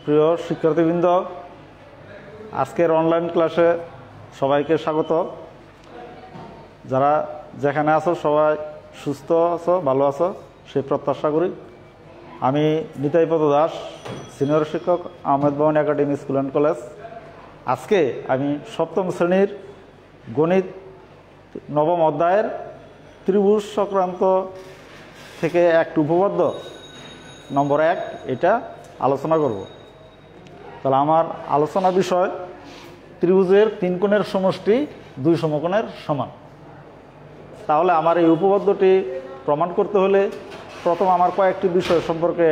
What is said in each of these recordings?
প্রিয় শিক্ষার্থীবৃন্দ, আজকের অনলাইন ক্লাসে সবাইকে স্বাগত। যারা যেখানে আছো সবাই সুস্থ আছো, ভালো আছো সেই প্রত্যাশা করি। আমি নিতাইপদ দাস, সিনিয়র শিক্ষক, আহমেদ ভবন একাডেমি স্কুল অ্যান্ড কলেজ। আজকে আমি সপ্তম শ্রেণীর গণিত নবম অধ্যায়ের ত্রিভুজ সংক্রান্ত থেকে একটি উপপাদ্য নম্বর 1 এটা আলোচনা করব। তাহলে আমার আলোচনা বিষয় ত্রিভুজের 3 কোণের সমষ্টি 2 সমকোণের সমান। তাহলে আমার এই উপপাদ্যটি প্রমাণ করতে হলে প্রথম আমার কয়েকটি বিষয় সম্পর্কে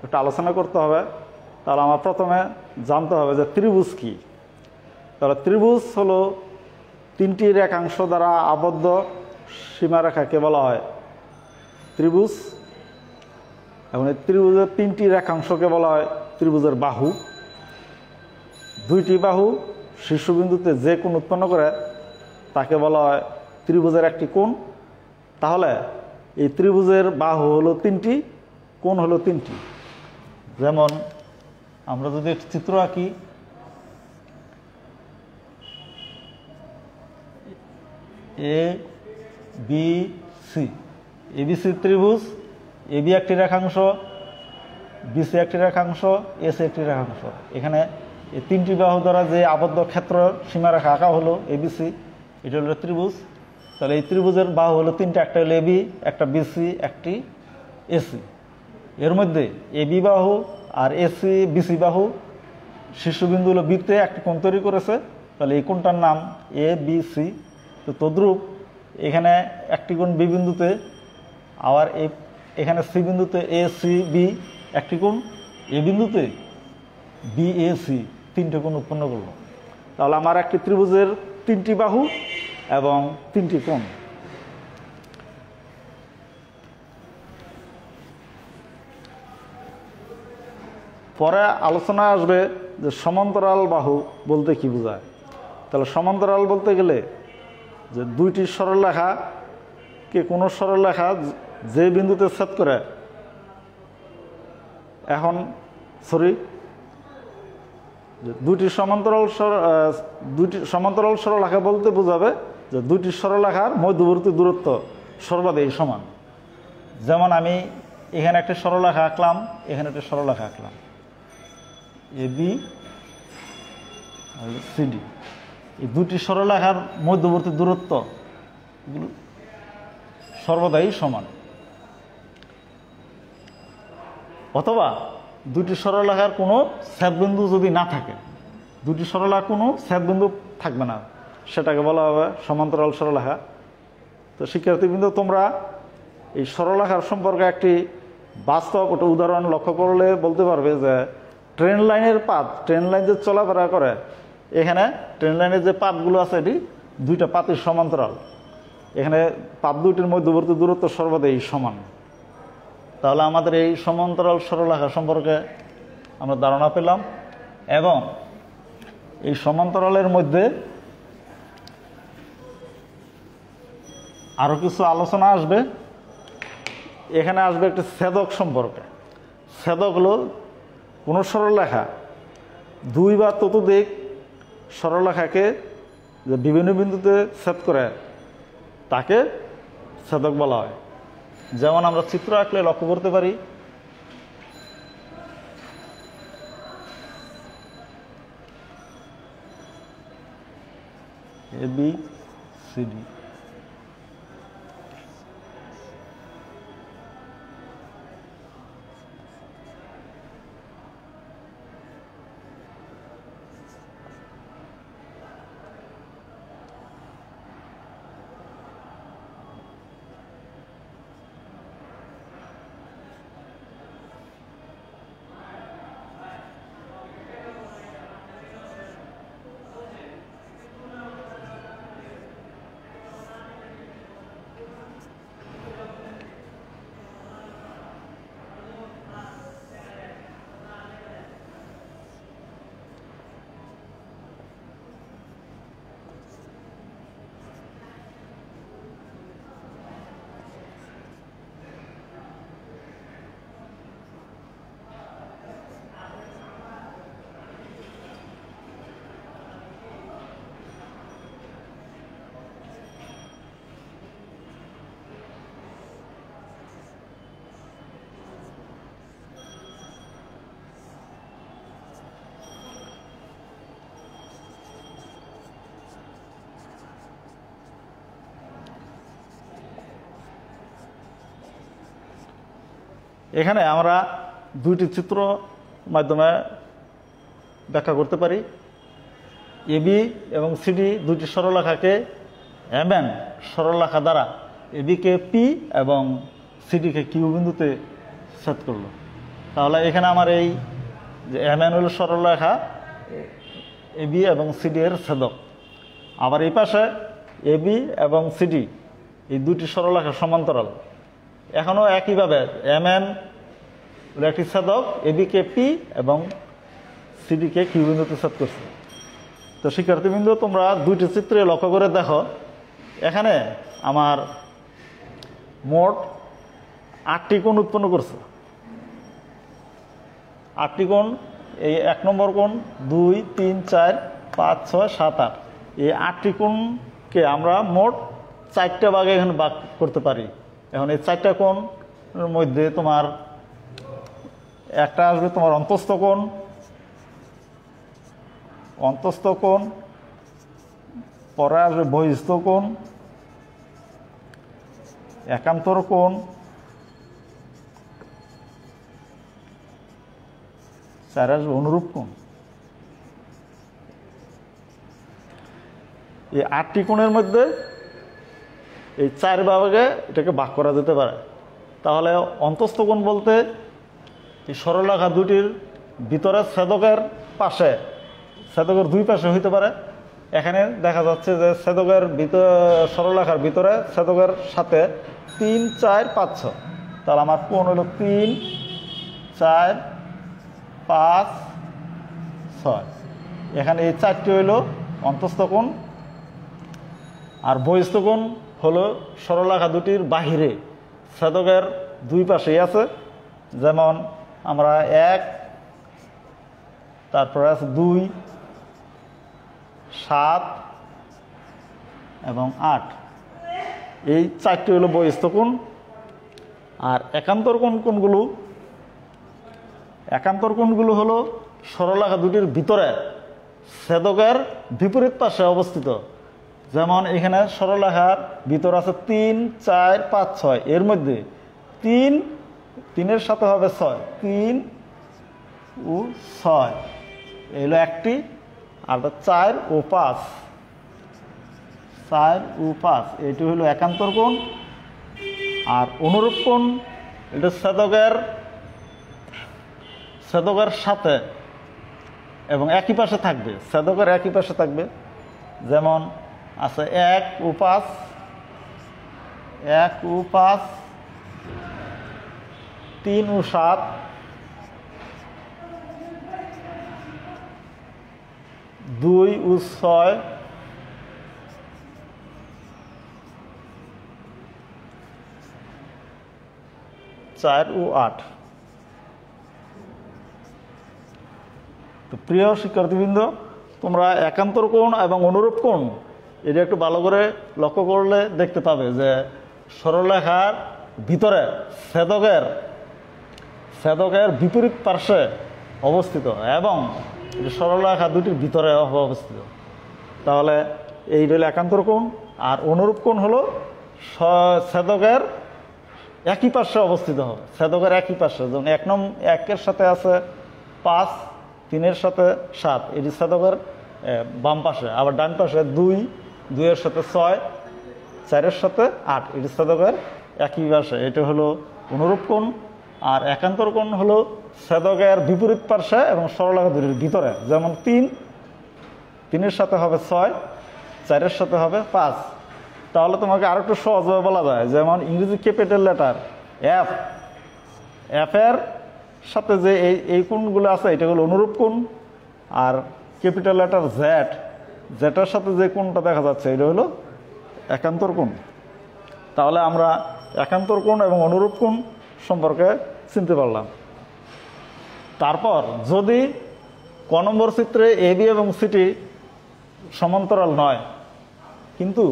একটু আলোচনা করতে হবে। তাহলে আমার প্রথমে জানতে হবে যে ত্রিভুজ কী। তাহলে ত্রিভুজ হলো 3টি রেখাংশ দ্বারা আবদ্ধ সীমারেখাকে বলা হয় ত্রিভুজ। এবং এই ত্রিভুজের 3টি রেখাংশকে বলা হয় ত্রিভুজের বাহু। 2টি বাহু শীর্ষবিন্দুতে যে কোণ উৎপন্ন করে তাকে বলা হয় ত্রিভুজের একটি কোণ। তাহলে এই ত্রিভুজের বাহু হলো 3টি, কোণ হলো 3টি। যেমন আমরা যদি একটি চিত্র আঁকি, এ বি সি, এবিসি ত্রিভুজ। এবি একটি রেখাংশ, বিসি একটি রেখাংশ, এসি একটি রেখাংশ। এখানে এই 3টি বাহু দ্বারা যে আবদ্ধ ক্ষেত্র সীমারেখা আঁকা হলো এবিসি, এটা হলো ত্রিভুজ। তাহলে এই ত্রিভুজের বাহু হলো 3টা, একটা হলো এবি, একটা বিসি, একটি এসি। এর মধ্যে এবি বাহু আর এসি বিসি বাহু শীর্ষবিন্দু হলো বিতে একটি কোণ তৈরি করেছে। তাহলে এই কোণটার নাম এ বি সি। তো তদ্রূপ এখানে একটি কোণ বি বিন্দুতে, আবার এখানে সি বিন্দুতে এ সি বি একটি কোণ, এ বিন্দুতে বি এ সি 3টে কোণ উৎপন্ন করলো। তাহলে আমার একটি ত্রিভুজের 3টি বাহু এবং 3টি কোণ। পরে আলোচনা আসবে যে সমান্তরাল বাহু বলতে কি বোঝায়। তাহলে সমান্তরাল বলতে গেলে যে 2টি সরলরেখাকে কোনো সরলরেখা যে বিন্দুতে ছেদ করে, এখন দুটি সমান্তরাল সরলরেখা বলতে বোঝাবে যে 2টি সরলরেখার মধ্যবর্তী দূরত্ব সর্বাধিক সমান। যেমন আমি এখানে একটা সরলরেখা আঁকলাম, এখানে একটা সরলরেখা আঁকলাম, এ বি সিডি। এই 2টি সরলরেখার মধ্যবর্তী দূরত্ব সর্বদাই সমান। অথবা 2টি সরলরেখার কোনো ছেদবিন্দু যদি না থাকে, 2টি সরলরেখার কোনো ছেদবিন্দু থাকবে না, সেটাকে বলা হবে সমান্তরাল সরলরেখা। তো শিক্ষার্থীবৃন্দ, তোমরা এই সরলরেখার সম্পর্কে একটি বাস্তব একটা উদাহরণ লক্ষ্য করলে বলতে পারবে যে ট্রেন লাইনের পাত, ট্রেন লাইন যে চলাফেরা করে, এখানে ট্রেন লাইনের যে পাতগুলো আছে এটি 2টা পাতের সমান্তরাল। এখানে পাত 2টির মধ্যবর্তী দূরত্ব সর্বদাই সমান। তাহলে আমাদের এই সমান্তরাল সরলরেখা সম্পর্কে আমরা ধারণা পেলাম। এবং এই সমান্তরালের মধ্যে আরও কিছু আলোচনা আসবে। এখানে আসবে একটি ছেদক সম্পর্কে। ছেদক হলো কোনো সরলরেখা 2 বা ততোধিক সরলরেখাকে যে বিভিন্ন বিন্দুতে ছেদ করে তাকে ছেদক বলা হয়। যেমন আমরা চিত্র আঁকলে লক্ষ্য করতে পারি, এ বি সি ডি। এখানে আমরা দুইটি চিত্র মাধ্যমে ব্যাখ্যা করতে পারি। এবি এবং সিডি দুইটি সরলরেখাকে এমএন সরলরেখা দ্বারা এবিকে পি এবং সিডিকে কিউ বিন্দুতে ছেদ করলো। তাহলে এখানে আমার এই যে এমএন হলো সরলরেখা এবি এবং সিডি এর ছেদক। আবার এই পাশে এবি এবং সিডি এই দুটি সরলরেখা সমান্তরাল। এখনও একইভাবে এমএন একটি ছেদক, এবিকে পি এবং সিডিকে কিউ বিন্দুতে ছেদ করছে। তো শিক্ষার্থীবৃন্দ, তোমরা দুইটি চিত্রে লক্ষ্য করে দেখো, এখানে আমার মোট 8টি কোণ উৎপন্ন করছে। 8টি কোণ, এই 1 নম্বর কোণ 2, 3, 4, 5, 6, 7, 8, এই 8টি কোণকে আমরা মোট 4টে ভাগে এখানে ভাগ করতে পারি। এখন এই 4টা কোণের মধ্যে তোমার একটা আসবে তোমার অন্তস্থ কোণ, পরে আসবে বহিস্থ কোণ, একান্তর কোণ, চারে আসবে অনুরূপ কোণ। এই 8টি কোণের মধ্যে এই 4 ভাগে এটাকে ভাগ করা যেতে পারে। তাহলে অন্তস্থ কোণ বলতে এই সরলরেখা দুটির ভিতরে ছেদকের পাশে, ছেদকের দুই পাশে হইতে পারে। এখানে দেখা যাচ্ছে যে ছেদকের সরলরেখার ভিতরে ছেদকের সাথে 3, 4, 5, 6। তাহলে আমার কোণ হলো 3, 4, 5, 6। এখানে এই 4টি হইল অন্তস্থ কোণ। আর বহিস্থ কোণ হলো সরলরেখা দুটির বাহিরে, ছেদকের দুই পাশেই আছে। যেমন আমরা 1, তারপরে আছে 2, 7 এবং 8, এই 4টি হলো বহিস্থ কোণ। আর একান্তর কোণগুলো হলো সরলরেখা দুটির ভিতরে ছেদকের বিপরীত পাশে অবস্থিত। যেমন এখানে সরলরেখার ভিতর আছে 3, 4, 5, 6, এর মধ্যে 3-এর সাথে হবে 6, 3 ও 6 এলো একটি। আর 4 ও 5, 4 ও 5 এটি হলো একান্তর কোণ। আর অনুরূপ কোণ এটা ছেদকের সাথে এবং একই পাশে থাকবে, ছেদকের একই পাশে থাকবে। যেমন আছে 1 ও 5, 3 ও 7, 2 ও 6, 4 ও 8। তো প্রিয় শিক্ষার্থীবৃন্দ, তোমরা একান্তর কোণ এবং অনুরূপ কোণ এটা একটু ভালো করে লক্ষ্য করলে দেখতে পাবে যে সরলরেখার ভিতরে ছেদকের বিপরীত পার্শ্বে অবস্থিত এবং সরলরেখা দুটির ভিতরে অবস্থিত। তাহলে এই হলো একান্তর কোণ। আর অনুরূপ কোণ হলো ছেদকের একই পার্শ্বে অবস্থিত হবে, ছেদকের একই পার্শ্বে। যেমন 1-এর সাথে আছে 5, 3-এর সাথে 7, এটি ছেদকের বাম পাশে। আবার ডান পাশে 2-এর সাথে 6, 4-এর সাথে 8, এটি ছেদকের একই পাশে। এটা হলো অনুরূপ কোণ। আর একান্তর কোণ হলো ছেদকের বিপরীত পার্শ্বে এবং সরলরেখা দুটির ভিতরে। যেমন 3-এর সাথে হবে 6, 4-এর সাথে হবে 5। তাহলে তোমাকে আরো একটু সহজভাবে বলা যায়, যেমন ইংরেজি ক্যাপিটাল লেটার এফ এর সাথে যে এই কোণগুলো আছে এটা হলো অনুরূপ কোণ। আর ক্যাপিটাল লেটার জেটের সাথে যে কোণটা দেখা যাচ্ছে এটা হলো একান্তর কোণ। তাহলে আমরা একান্তর কোণ এবং অনুরূপ কোণ সম্পর্কে চিনতে পারলাম। তারপর যদি ক নম্বর চিত্রে এবি এবং সিটি সমান্তরাল নয়, কিন্তু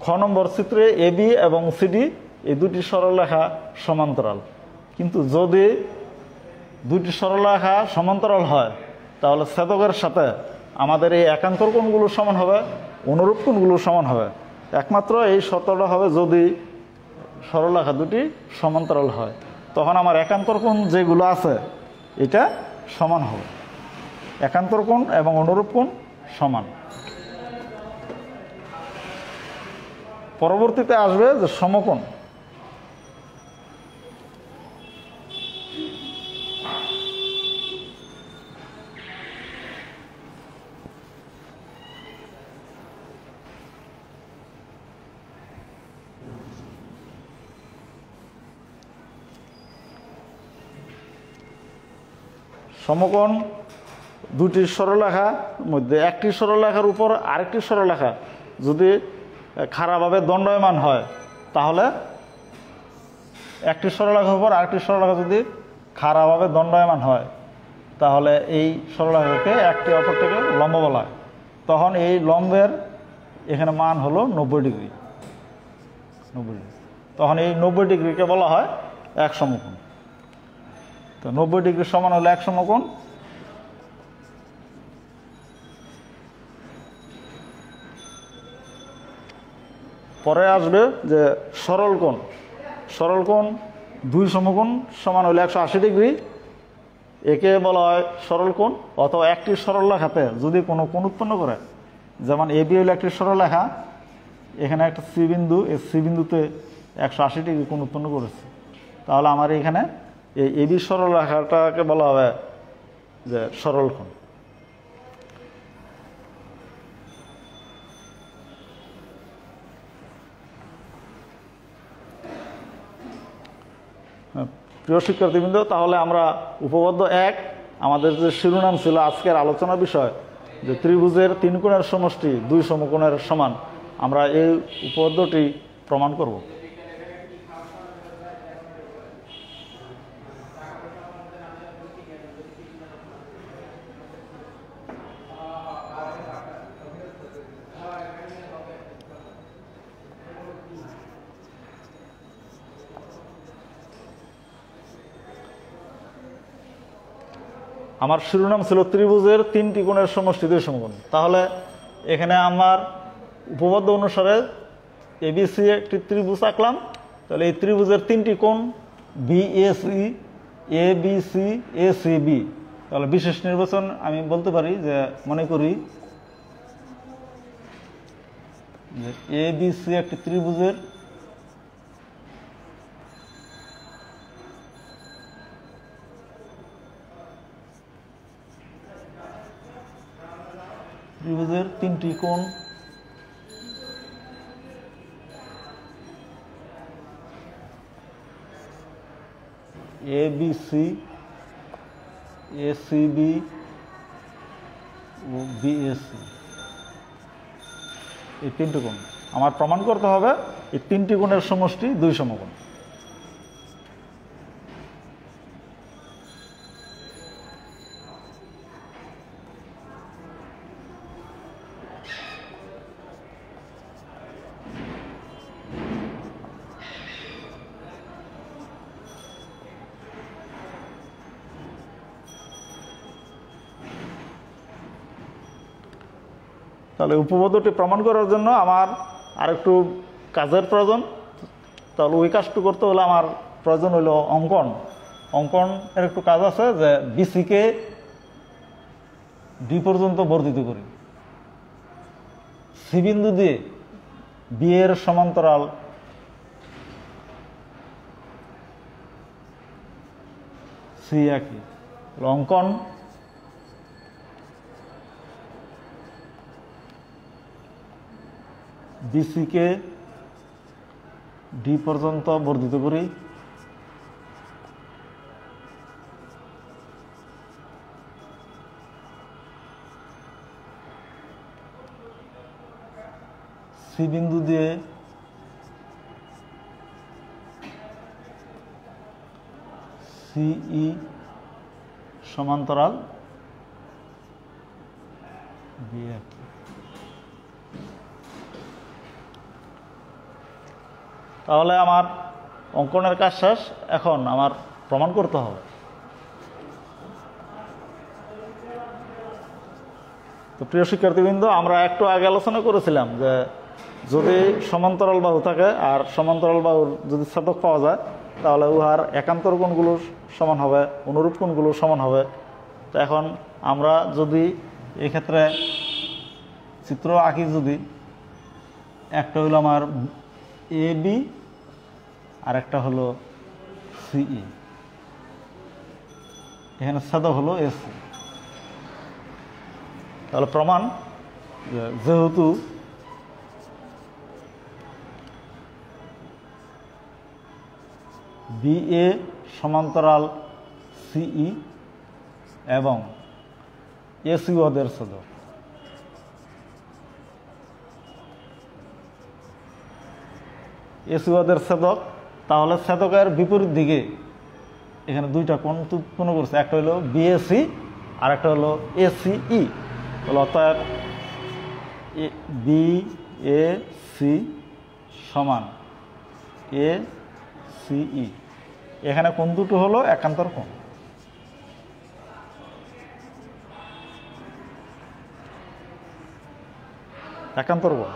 খ নম্বর চিত্রে এবি এবং সিডি এই দুটি সরলরেখা সমান্তরাল, কিন্তু যদি দুটি সরলরেখা সমান্তরাল হয় তাহলে ছেদকের সাথে আমাদের এই একান্তর কোণগুলো সমান হবে, অনুরূপ কোণগুলো সমান হবে। একমাত্র এই শর্তটা হবে যদি সরলরেখা দুটি সমান্তরাল হয়। তখন আমার একান্তর কোণ যেগুলো আছে এটা সমান হবে। একান্তর কোণ এবং অনুরূপ কোণ সমান। পরবর্তীতে আসবে যে সমকোণ। সমকোণ দুটি সরলরেখার মধ্যে একটি সরলরেখার উপর আরেকটি সরলরেখা যদি খাড়াভাবে দণ্ডায়মান হয়, তাহলে একটি সরলরেখার উপর আরেকটি সরলরেখা যদি খাড়াভাবে দণ্ডায়মান হয়, তাহলে এই সরলরেখাকে একটি অপরটিকে লম্ব বলা হয়। তখন এই লম্বের এখানে মান হলো 90 ডিগ্রি। তখন এই 90 ডিগ্রিকে বলা হয় এক সমকোণ। তো 90 ডিগ্রি সমান হলো এক সমকোণ। পরে আসবে যে সরল কোণ। সরল কোণ দুই সমকোণ সমান হলে 180 ডিগ্রি, একে বলা হয় সরল কোণ। অথবা একটি সরলরেখাতে যদি কোনো কোণ উৎপন্ন করে, যেমন এবি হলো একটি সরলরেখা, এখানে একটা সি বিন্দু, এই সি বিন্দুতে 180 ডিগ্রি কোণ উৎপন্ন করেছে, তাহলে আমার এখানে এই এবি সরলরেখাটাকে বলা হবে যে সরল কোণ। প্রিয় শিক্ষার্থীবৃন্দ, তাহলে আমরা উপপাদ্য 1 আমাদের যে শিরোনাম ছিল আজকের আলোচনার বিষয় যে ত্রিভুজের 3 কোণের সমষ্টি 2 সমকোণের সমান, আমরা এই উপপাদ্যটি প্রমাণ করব। আমার শিরোনাম ছিল ত্রিভুজের 3টি কোণের সমষ্টি 2 সমকোণ। তাহলে এখানে আমার উপপাদ্য অনুসারে এবিসি একটি ত্রিভুজ আঁকলাম। তাহলে এই ত্রিভুজের 3টি কোণ বিএসি, এবিসি, এসিবি। তাহলে বিশেষ নির্বাচন আমি বলতে পারি যে মনে করি যে এবিসি একটি ত্রিভুজের ত্রিভুজের 3টি কোণ এবিসি, এসিবি ও বিএসি, এই 3টি কোণ আমার প্রমাণ করতে হবে এই 3টি কোণের সমষ্টি 2 সমকোণ। তাহলে উপপাদ্যটি প্রমাণ করার জন্য আমার আরেকটু কাজের প্রয়োজন। তাহলে ওই কাজটু করতে হলে আমার প্রয়োজন হলো অঙ্কন। অঙ্কনের একটু কাজ আছে যে বিসিকে ডি পর্যন্ত বর্ধিত করি, সি বিন্দু দিয়ে বি এর সমান্তরাল সি আঁকি। অঙ্কন বিসিকে ডি পর্যন্ত বর্ধিত করি, সি বিন্দু দিয়ে সিই সমান্তরাল বি আঁকি। তাহলে আমার অঙ্কনের কাজ শেষ, এখন আমার প্রমাণ করতে হবে। তো প্রিয় শিক্ষার্থীবৃন্দ, আমরা একটু আগে আলোচনা করেছিলাম যে যদি সমান্তরাল বাহু থাকে আর সমান্তরাল বাহুর যদি ছেদক পাওয়া যায়, তাহলে উহার একান্তর কোণগুলো সমান হবে, অনুরূপ কোণগুলো সমান হবে। তো এখন আমরা যদি এক্ষেত্রে চিত্র আঁকি, যদি একটা হলো আমার এ বি আর একটা হলো সিই, এখানে ছেদক হলো এসি। তাহলে প্রমাণ যেহেতু বিএ সমান্তরাল সিই এবং এসি ওদের ছেদক, এসি ওদের ছেদক, তাহলে ছেদকের বিপরীত দিকে এখানে দুইটা কোণ উৎপন্ন করছে, একটা হলো বিএসি আর একটা হলো এসিই। অতএব বি এ সি সমান এ সিই, এখানে কোণ দুটো হলো একান্তর কোণ। একান্তর কোণ।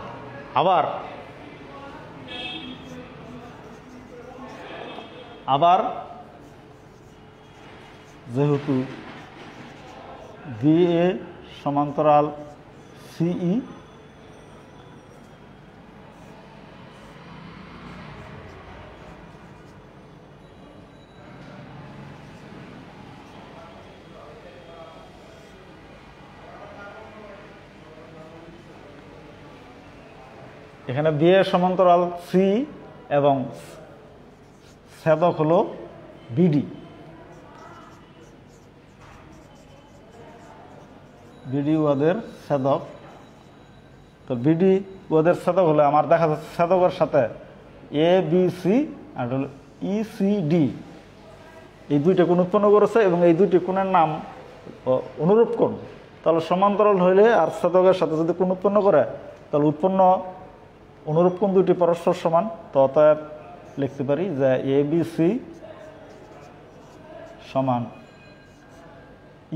আবার যেহেতু বিএ সমান্তরাল সিই এখানে বিএ সমান্তরাল সি এবং ছেদক হলো বিডি, বিডি ওদের ছেদক। তো বিডি ওদের ছেদক হলে আমার দেখা যাচ্ছে ছেদকের সাথে এ বি সি আর হলো ই সি ডি, এই দুইটা কোণ উৎপন্ন করেছে এবং এই দুইটি কোণের নাম অনুরূপ কোণ। তাহলে সমান্তরাল হইলে আর ছেদকের সাথে যদি কোণ উৎপন্ন করে, তাহলে উৎপন্ন অনুরূপ কোণ দুইটি পরস্পর সমান। তো অতএব লিখতে পারি যে এ বি সি সমান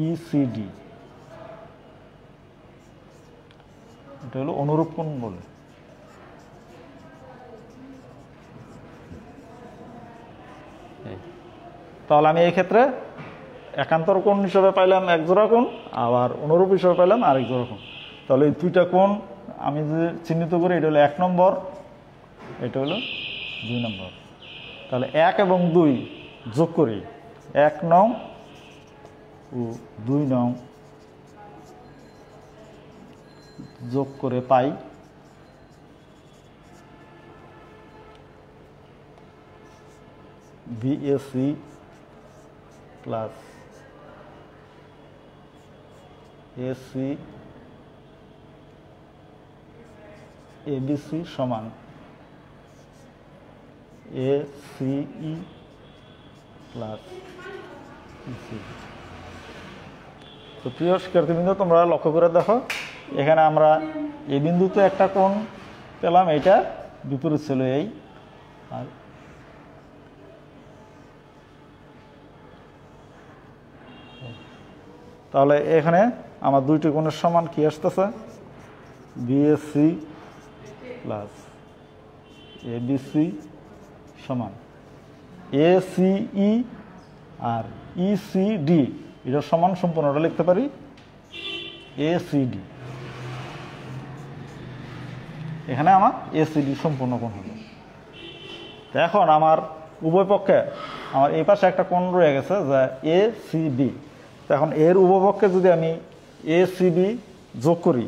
ইসিডি, এটা হলো অনুরূপ কোণ বলে। তাহলে আমি এই ক্ষেত্রে একান্তর কোণ হিসেবে পাইলাম এক জোড়া কোণ, আবার অনুরূপ হিসেবে পাইলাম আরেক জোড়া কোণ। তাহলে এই দুইটা কোণ আমি যদি চিহ্নিত করি, এটা হলো 1 নম্বর, এটা হলো 2 নম্বর। তাহলে 1 এবং 2 যোগ করি, 1 নং ও 2 নং যোগ করে পাই বিএসি প্লাস এসি এবিসি সমান এসিই প্লাস ইসি। তো প্রিয় শিক্ষার্থীবৃন্দ, তোমরা লক্ষ্য করে দেখো, এখানে আমরা এই বিন্দুতে একটা কোণ পেলাম, এইটা বিপরীত ছিল এই, আর তাহলে এখানে আমার দুইটি কোণের সমান কি আসতেছে, বিএসি প্লাস এবিসি সমান এসিই আর ইসিডি, এটা সমান সম্পূর্ণটা লিখতে পারি এসিডি। এখানে আমার এসিডি সম্পূর্ণ কোণ হলো। তো এখন আমার উভয় পক্ষে আমার এই পাশে একটা কোণ রয়ে গেছে যা এসিবি। তো এখন এর উভয় পক্ষে যদি আমি এসিবি যোগ করি,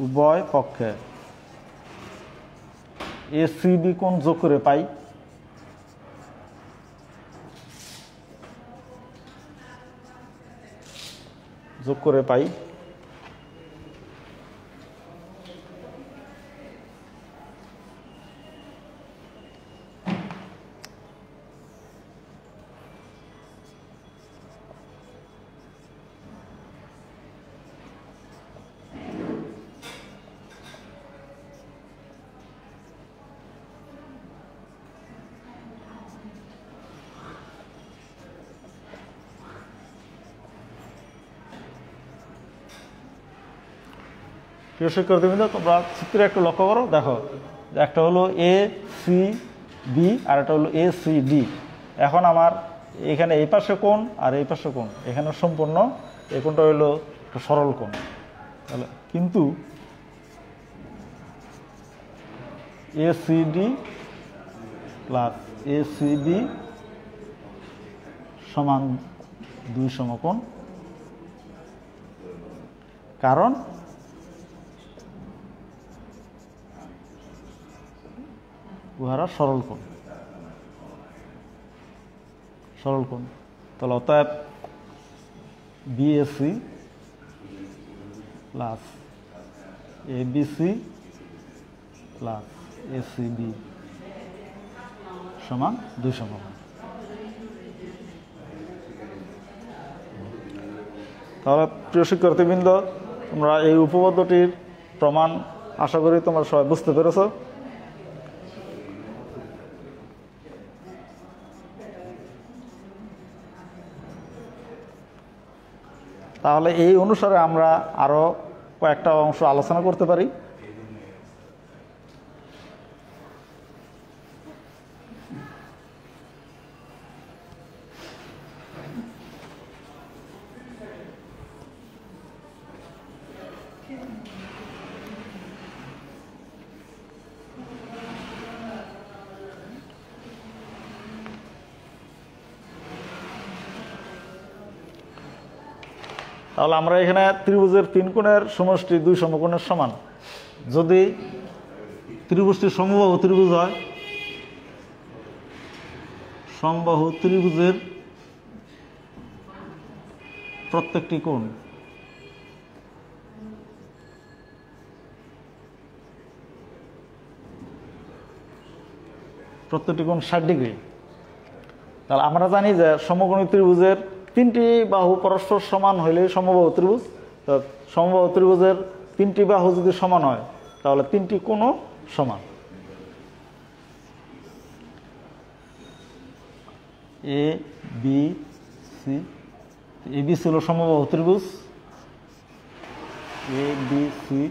উভয় পক্ষে এসিবি কোণ যোগ করে পাই প্রিয় শিক্ষার্থীবৃন্দ, তোমরা চিত্রে একটু লক্ষ্য করো, দেখো একটা হলো এ সি বি আর এটা হলো এ সি ডি। এখন আমার এখানে এই পাশে কোণ আর এই পাশে কোণ, এখানে সম্পূর্ণ এই কোণটা হলো একটা সরল কোণ। তাহলে কিন্তু A C D plus A C B সমান 2 সমকোণ, কারণ উহারা সরল কোণ। তাহলে অতএব BAC plus ABC plus ACB সমান 2 সমকোণ। তাহলে প্রিয় শিক্ষার্থীবৃন্দ, তোমরা এই উপপাদ্যটির প্রমাণ আশা করি তোমরা সবাই বুঝতে পেরেছ। তাহলে এই অনুসারে আমরা আরো কয়েকটা অংশ আলোচনা করতে পারি। তাহলে আমরা এখানে ত্রিভুজের 3 কোণের সমষ্টি 2 সমকোণের সমান। যদি ত্রিভুজটি সমবাহু ত্রিভুজ হয়, সমবাহু ত্রিভুজের প্রত্যেকটি কোণ কোণ 60 ডিগ্রি। তাহলে আমরা জানি যে সমকোণী ত্রিভুজের 3টি বাহু পরস্পর সমান হইলে সমবাহু ত্রিভুজ। তো সমবাহু ত্রিভুজের 3টি বাহু যদি সমান হয় তাহলে 3টি কোণও সমান। এ বি সি, এবিসি হলো সমবাহু ত্রিভুজ, এ বি সি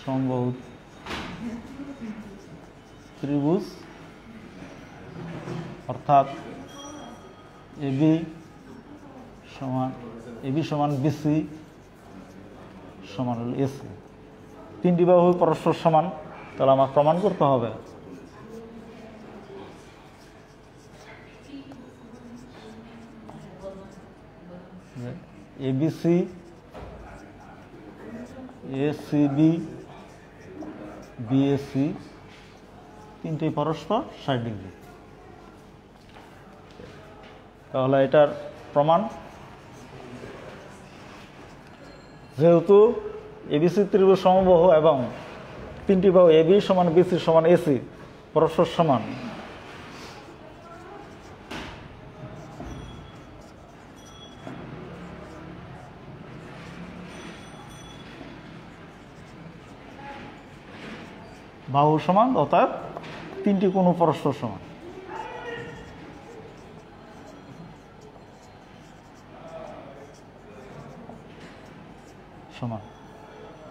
সমবাহু ত্রিভুজ, অর্থাৎ এবি সমান বিসি সমান হল এসি। 3টি বাহু পরস্পর সমান। তাহলে আমার প্রমাণ করতে হবে এবিসি এসিবি বিএসি 3টি পরস্পর 60 ডিগ্রি। তাহলে এটার প্রমাণ, যেহেতু এবিসি ত্রিভুজ সমবাহু এবং 3টি বাহু এবি সমান বিসি সমান এসি পরস্পর সমান, বাহু সমান, অর্থাৎ 3টি কোণ পরস্পর সমান।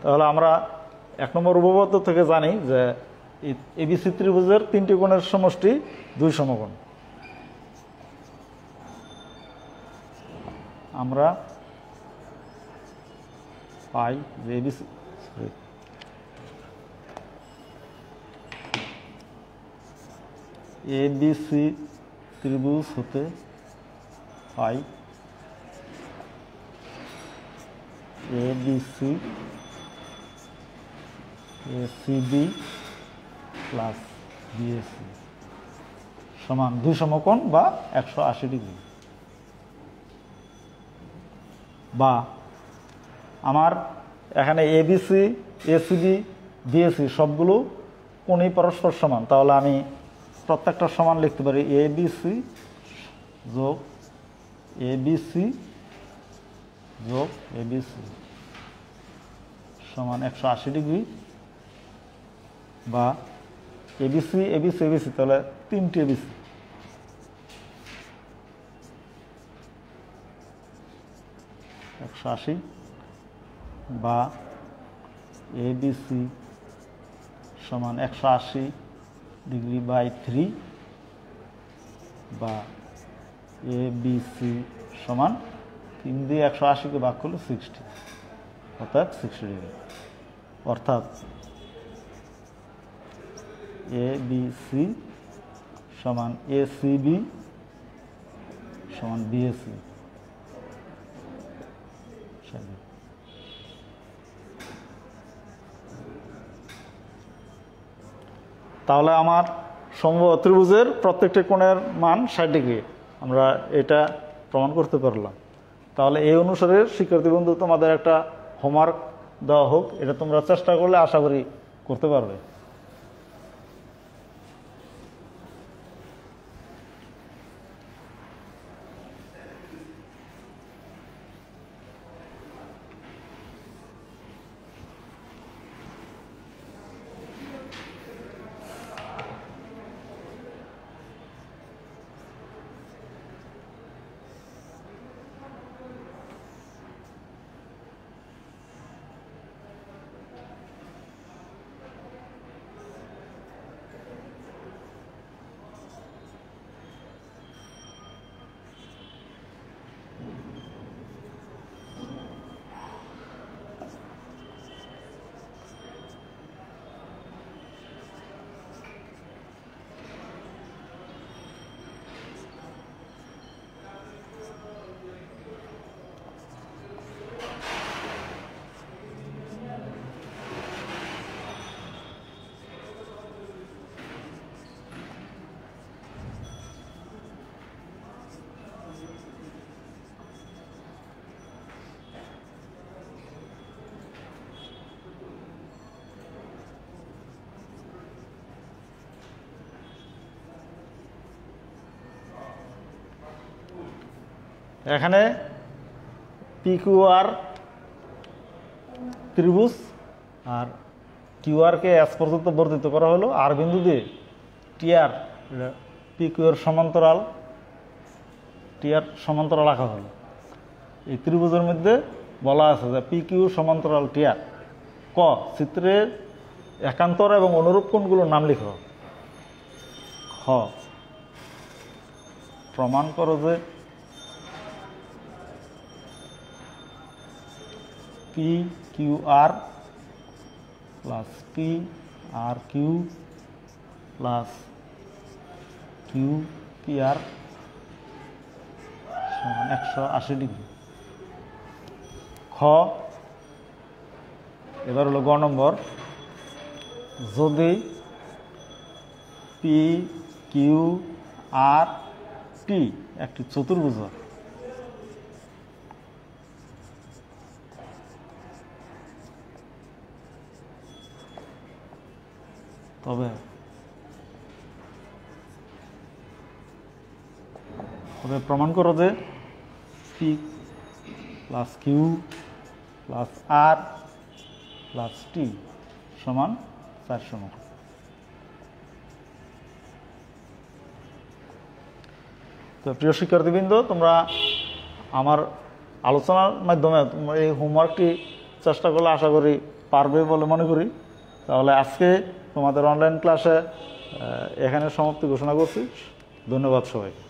তাহলে আমরা 1 নম্বর উপপাদ্য থেকে জানি যে এবিসি ত্রিভুজের 3টি কোণের সমষ্টি 2 সমকোণ। আমরা পাই যে এবিসি ত্রিভুজ হতে পাই এবিসি এসিবি প্লাস বিএসি সমান 2 সমকোণ বা 180 ডিগ্রি। বা আমার এখানে এবিসি এসিবি বিএসি সবগুলো কোণই পরস্পর সমান। তাহলে আমি প্রত্যেকটা সমান লিখতে পারি এবিসি যোগ এবিসি যোগ এবিসি সমান 180 ডিগ্রি। বা এবিসি এবিসি এবিসি, তাহলে 3টি এবিসি বা এবিসি সমান 180 ডিগ্রি বাই 3 বা এ বি সি সমান 3 দিয়ে 180কে ভাগ করলে 60 অর্থাৎ 60 ডিগ্রি। অর্থাৎ এ বি সি সমান এ সি বি সমান বিএসি। তাহলে আমার সমবাহু ত্রিভুজের প্রত্যেকটি কোণের মান 60 ডিগ্রি, আমরা এটা প্রমাণ করতে পারলাম। তাহলে এই অনুসারে শিক্ষার্থী বন্ধু তোমাদের একটা হোমওয়ার্ক দেওয়া হোক, এটা তোমরা চেষ্টা করলে আশা করি করতে পারবে। এখানে পিকিউআর ত্রিভুজ আর কিউআরকে এস পর্যন্ত বর্ধিত করা হলো, আর বিন্দু দিয়ে টিআর পিকিউর সমান্তরাল টিআর সমান্তরাল রাখা হলো। এই ত্রিভুজের মধ্যে বলা আছে যে পিকিউ সমান্তরাল টিআর। ক চিত্রের একান্তর এবং অনুরূপ কোণগুলোর নাম লিখো। খ প্রমাণ করো যে P Q R plus P R Q plus Q P R সমান 180 ডিগ্রি। খ এবার হলো গ নম্বর, যদি পি কিউ আর টি একটি চতুর্ভুজ তবে প্রমাণ করো যে পি প্লাস কিউ প্লাস আর প্লাস টি সমান 400 মান। তো প্রিয় শিক্ষার্থীবৃন্দ, তোমরা আমার আলোচনার মাধ্যমে তোমরা এই হোমওয়ার্কটি চেষ্টা করলে আশা করি পারবে বলে মনে করি। তাহলে আজকে তোমাদের অনলাইন ক্লাসে এখানে সমাপ্তি ঘোষণা করছি। ধন্যবাদ সবাইকে।